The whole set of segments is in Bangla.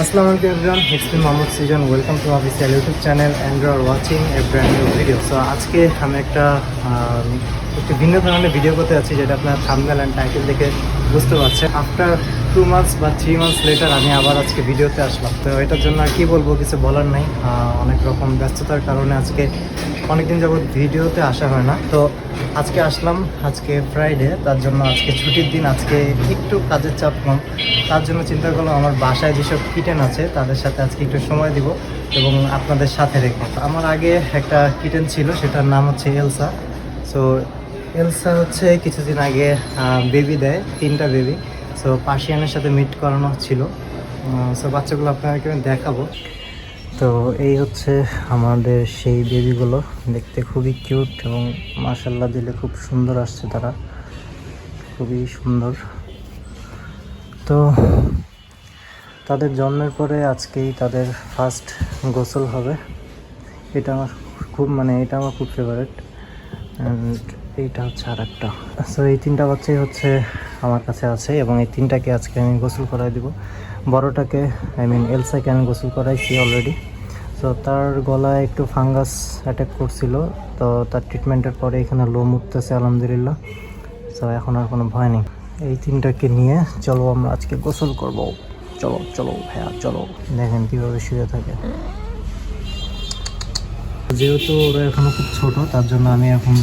Assalamu alaikum everyone, it's me Mohammad Sijan. Welcome to our official YouTube channel and you are watching a brand new video. So আজকে আমি একটু ভিন্ন ধরনের ভিডিও করতে যাচ্ছি, যেটা আপনার থাম্বনেল এন্ড টাইটেল দেখে বুঝতে পারছেন। আফটার 2 months বা 3 months লেটার আমি আবার আজকে ভিডিওতে আসলাম। তো এটার জন্য আর কি বলবো, কিছু বলার নাই। অনেক রকম ব্যস্ততার কারণে আজকে অনেকদিন যাবত ভিডিওতে আসা হয় না। তো আজকে আসলাম, আজকে ফ্রাইডে, তার জন্য আজকে ছুটির দিন, আজকে একটু কাজের চাপ কম। তার জন্য চিন্তা করলাম আমার বাসায় যেসব কিটেন আছে তাদের সাথে আজকে একটু সময় দিব এবং আপনাদের সাথে রেখে। আমার আগে একটা কিটেন ছিল, সেটার নাম হচ্ছে এলসা। সো এলসা হচ্ছে কিছুদিন আগে বেবি দেয়, 3টা বেবি। সো পার্সিয়ানের সাথে মিট করানো ছিল। সো বাচ্চাগুলো আপনাদেরকে আমি দেখাবো। তো এই হচ্ছে আমাদের সেই বেবিগুলো, দেখতে খুবই কিউট এবং মাশাআল্লাহ দিলে খুব সুন্দর আসছে, তারা খুবই সুন্দর। তো তাদের জন্মের পরে আজকেই তাদের ফার্স্ট গোসল হবে। এটা আমার খুব ফেভারিট। অ্যান্ড এইটা হচ্ছে আর একটা। সো এই 3টা বাচ্চাই হচ্ছে আমার কাছে আছে এবং এই 3টাকে আজকে আমি গোসল করাই দিব। বড়টাকে এলসাকে আমি গোসল করাইছি অলরেডি। সো তার গলায় একটু ফাঙ্গাস অ্যাটাক করছিল, তো তার ট্রিটমেন্টের পরে এখানে লোম উঠতেছে আলহামদুলিল্লাহ। সো এখন আর কোনো ভয় নেই। এই 3টাকে নিয়ে চলো আমরা আজকে গোসল করব। চলো চলো ভাইয়া চলো। দেখেন কীভাবে শুয়ে থাকে। যেহেতু ওরা এখনও খুব ছোট, তার জন্য আমি এখন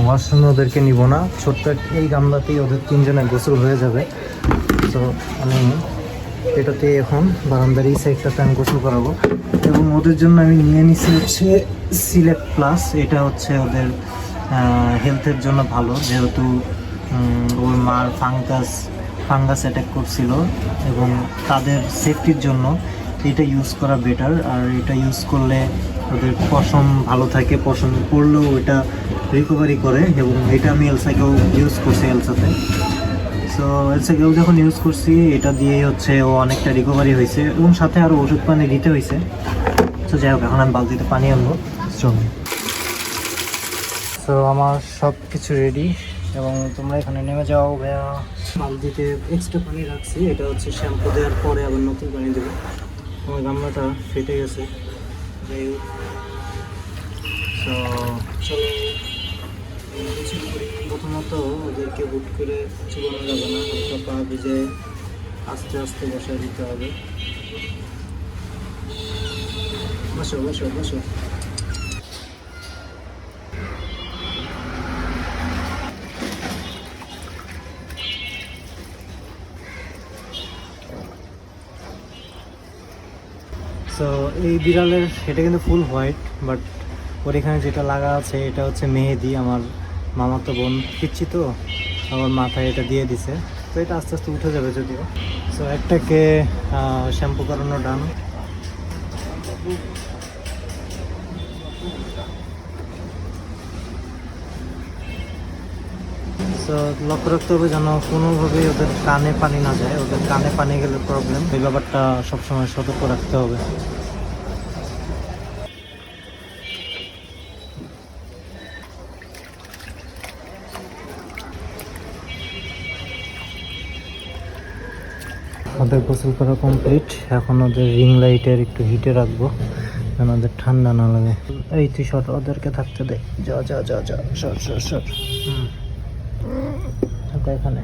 ওয়াশরুমে ওদেরকে নিব না। ছোট্ট এই গামলাতেই ওদের 3জনের গোসল হয়ে যাবে। তো আমি এটাতে এখন বারান্দার এই সাইডটাতে আমি গোসল করাবো এবং ওদের জন্য আমি নিয়ে নিচ্ছি হচ্ছে সিলেক্ট প্লাস। এটা হচ্ছে ওদের হেলথের জন্য ভালো, যেহেতু ওর মার ফাঙ্গাস অ্যাটাক করছিল এবং তাদের সেফটির জন্য এটা ইউজ করা বেটার। আর এটা ইউজ করলে ওদের পশম ভালো থাকে, পশম পড়লেও এটা রিকভারি করে এবং এটা আমি এলসাকেও ইউজ করছি এলসাতে। সো এলসাকেও যখন ইউজ করছি এটা দিয়েই হচ্ছে ও অনেকটা রিকভারি হয়েছে এবং সাথে আরও ওষুধ পানি দিতে হয়েছে। তো যাই হোক, এখন আমি বালতিতে পানি আনবো। সো আমার সব কিছু রেডি এবং তোমরা এখানে নেমে যাও ভাইয়া। বালতিতে এক্সট্রা পানি রাখছি, এটা হচ্ছে শ্যাম্পু দেওয়ার পরে আবার নতুন পানি দেবো। আমার গামলাটা ফেটে গেছে, যাই হোক। তো চলো গোসল করি। প্রথমত ওদেরকে হুট করে চুবানো যাবে না, হালকা পা ভিজে আস্তে আস্তে বসায় দিতে হবে। বসো বসো বসো। সো এই বিড়ালের এটা কিন্তু ফুল হোয়াইট, বাট ওর এখানে যেটা লাগা আছে এটা হচ্ছে মেহেদি। আমার মামাতো বোন পিচ্ছি, তো আমার মাথায় এটা দিয়ে দিছে। তো এটা আস্তে আস্তে উঠে যাবে যদিও। সো একটাকে শ্যাম্পু করানো ডান। সো লক্ষ্য রাখতে হবে যেন কোনোভাবেই ওদের কানে পানি না যায়। ওদের কানে পানি গেলে প্রবলেম, এই ব্যাপারটা সবসময় সতর্ক রাখতে হবে। ওদের গোসল করা কমপ্লিট। এখন ওদের রিং লাইটের একটু হিটে রাখবো যেন ওদের ঠান্ডা না লাগে। এই তুই শট, ওদেরকে থাকতে দে। যা যা যা যা, শট শট শট। এখানে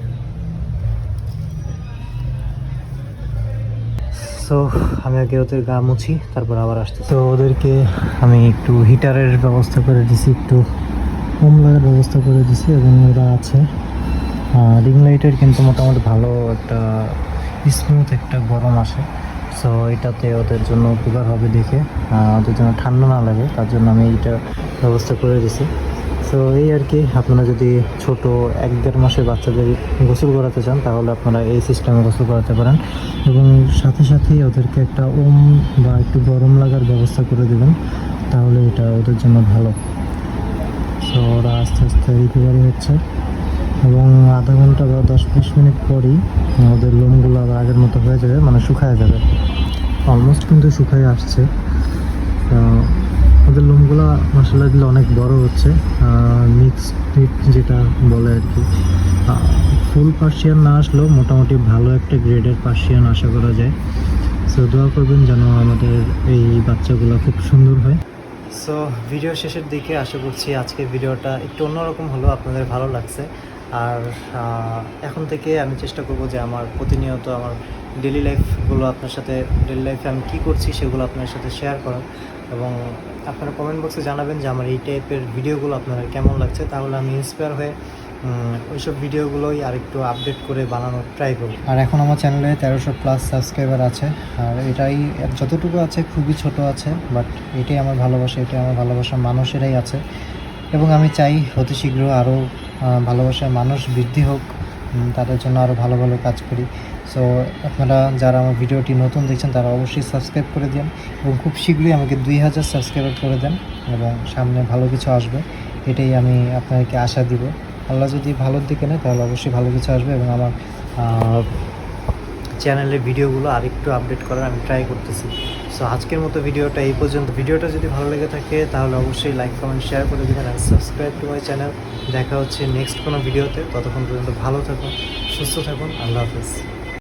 সো আমি আগে ওদের গা মুছি, তারপর আবার আসতে। তো ওদেরকে আমি একটু হিটারের ব্যবস্থা করে দিছি, একটু কম লাগার ব্যবস্থা করে দিছি এবং ওরা আছে। রিং লাইটের কিন্তু মোটামুটি ভালো একটা স্মুথ একটা গরম আসে। সো এটাতে ওদের জন্য উপকার হবে দেখে, ওদের জন্য ঠান্ডা না লাগে, তার জন্য আমি এইটা ব্যবস্থা করে দিছি। সো এই আর কি, আপনারা যদি ছোট 1-1.5 মাসের বাচ্চাদের গোসল করাতে চান তাহলে আপনারা এই সিস্টেমে গোসল করাতে পারেন এবং সাথে সাথেই ওদেরকে একটা ওম বা একটু গরম লাগার ব্যবস্থা করে দেবেন, তাহলে এটা ওদের জন্য ভালো। সো ওরা আস্তে আস্তে রিকভারি হচ্ছে এবং আধা ঘন্টা বা 10-20 মিনিট পরই ওদের লোমগুলো আবার আগের মতো হয়ে যাবে, মানে শুকায় যাবে। অলমোস্ট কিন্তু শুকায় আসছে। ওদের লোমগুলো মাশাআল্লাহ দিলে অনেক বড় হচ্ছে, মিক্সড যেটা বলে আর কি। ফুল পার্সিয়ান না আসলেও মোটামুটি ভালো একটা গ্রেডের পার্সিয়ান আশা করা যায়। সো দোয়া করবেন যেন আমাদের এই বাচ্চাগুলো খুব সুন্দর হয়। সো ভিডিও শেষের দিকে আশা করছি আজকের ভিডিওটা একটু অন্যরকম হলো, আপনাদের ভালো লাগছে। আর এখন থেকে আমি চেষ্টা করব যে আমার প্রতিনিয়ত আমার ডেলি লাইফগুলো আপনার সাথে, ডেলি লাইফে আমি কী করছি সেগুলো আপনার সাথে শেয়ার করার, এবং আপনারা কমেন্ট বক্সে জানাবেন যে আমার এই টাইপের ভিডিওগুলো আপনাদের কেমন লাগছে, তাহলে আমি ইন্সপায়ার হয়ে ওইসব ভিডিওগুলোই আরেকটু আপডেট করে বানানোর ট্রাই করব। আর এখন আমার চ্যানেলে 1300+ সাবস্ক্রাইবার আছে, আর এটাই যতটুকু আছে খুবই ছোট আছে, বাট এটাই আমার ভালোবাসা, এটাই আমার ভালোবাসা মানুষেরাই আছে, এবং আমি চাই অতি শীঘ্র আরও ভালোবাসার মানুষ বৃদ্ধি হোক, তাদের জন্য আরও ভালো ভালো কাজ করি। সো আপনারা যারা আমার ভিডিওটি নতুন দেখছেন তারা অবশ্যই সাবস্ক্রাইব করে দেন, এবং খুব শীঘ্রই আমাকে 2000 সাবস্ক্রাইবার করে দেন, এবং সামনে ভালো কিছু আসবে, এটাই আমি আপনাদেরকে আশা দিব। আল্লাহ যদি ভালোর দিকে নেয় তাহলে অবশ্যই ভালো কিছু আসবে, এবং আমার চ্যানেলের ভিডিওগুলো আরেকটু আপডেট করার আমি ট্রাই করতেছি। সো আজকের মতো ভিডিওটা এই পর্যন্ত। ভিডিওটা যদি ভালো লেগে থাকে তাহলে অবশ্যই লাইক, কমেন্ট, শেয়ার করে দেবেন, আর সাবস্ক্রাইব টু মাই চ্যানেল। দেখা হচ্ছে নেক্সট কোনো ভিডিওতে, ততক্ষণ পর্যন্ত ভালো থাকুন, সুস্থ থাকুন, আল্লাহ হাফেজ।